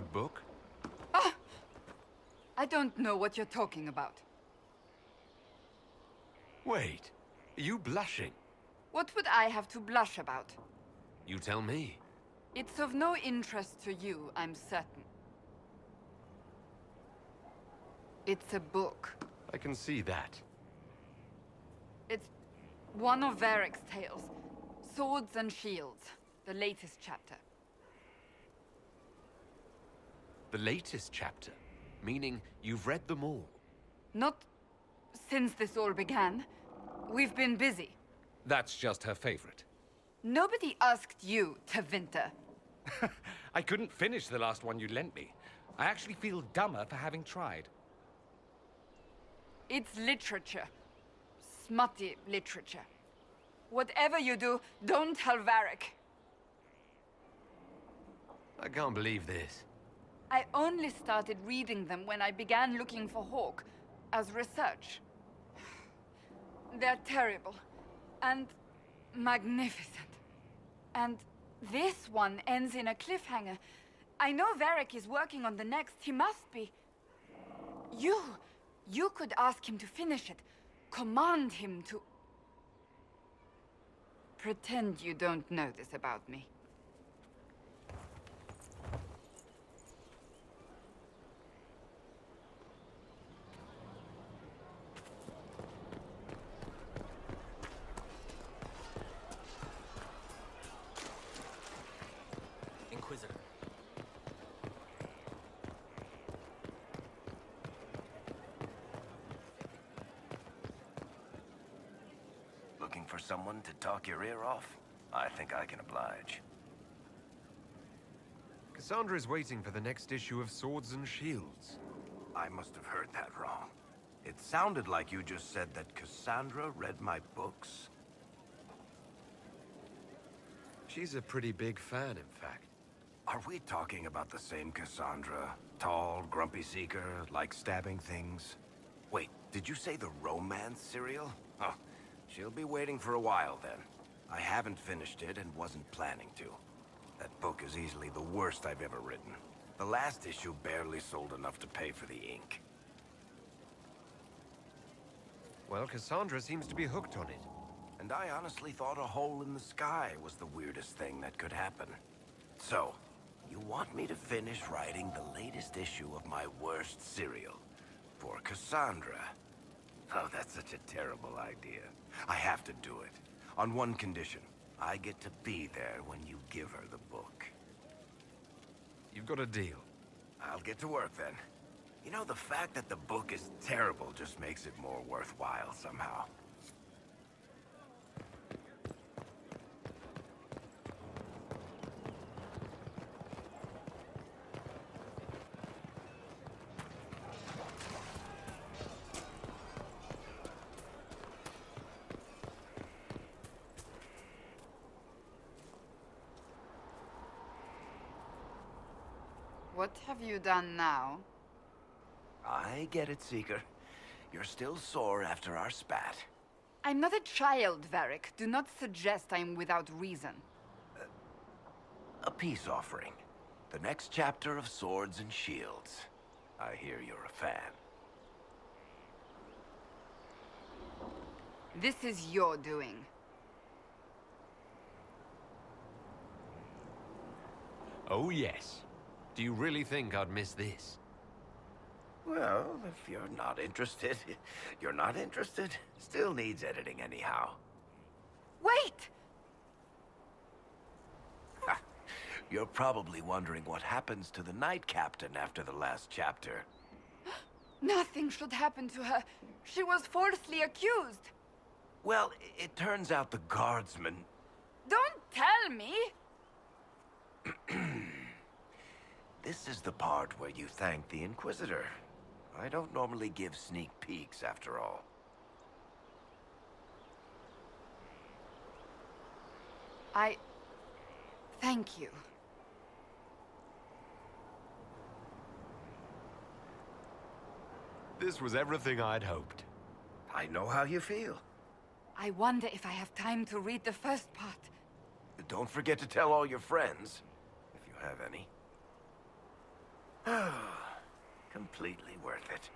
good book? Ah! I don't know what you're talking about. Wait, are you blushing? What would I have to blush about? You tell me. It's of no interest to you, I'm certain. It's a book. I can see that. It's one of Varric's tales. Swords and Shields. The latest chapter. The latest chapter? Meaning you've read them all? Not since this all began. We've been busy. That's just her favorite. Nobody asked you to winter. I couldn't finish the last one you lent me. I actually feel dumber for having tried. It's literature. Smutty literature. Whatever you do, don't tell Varric. I can't believe this. I only started reading them when I began looking for Hawk as research. They're terrible and magnificent. And this one ends in a cliffhanger. I know Varric is working on the next. He must be. You could ask him to finish it. Command him to... Pretend you don't know this about me. Inquisitor. Looking for someone to talk your ear off? I think I can oblige. Cassandra is waiting for the next issue of Swords and Shields. I must have heard that wrong. It sounded like you just said that Cassandra read my books. She's a pretty big fan, in fact. Are we talking about the same Cassandra? Tall, grumpy seeker, like stabbing things? Wait, did you say the romance serial? Huh. She'll be waiting for a while then. I haven't finished it and wasn't planning to. That book is easily the worst I've ever written. The last issue barely sold enough to pay for the ink. Well, Cassandra seems to be hooked on it. And I honestly thought a hole in the sky was the weirdest thing that could happen. So, you want me to finish writing the latest issue of my worst serial for Cassandra? Oh, that's such a terrible idea. I have to do it. On one condition. I get to be there when you give her the book. You've got a deal. I'll get to work then. You know, the fact that the book is terrible just makes it more worthwhile somehow. What have you done now? I get it, Seeker. You're still sore after our spat. I'm not a child, Varric. Do not suggest I'm without reason. A peace offering. The next chapter of Swords and Shields. I hear you're a fan. This is your doing. Oh, yes. Do you really think I'd miss this? Well, if you're not interested, you're not interested. Still needs editing anyhow. Wait! You're probably wondering what happens to the Knight Captain after the last chapter. Nothing should happen to her. She was falsely accused. Well, it turns out the guardsman... Don't tell me! This is the part where you thank the Inquisitor. I don't normally give sneak peeks, after all. Thank you. This was everything I'd hoped. I know how you feel. I wonder if I have time to read the first part. Don't forget to tell all your friends, if you have any. Completely worth it.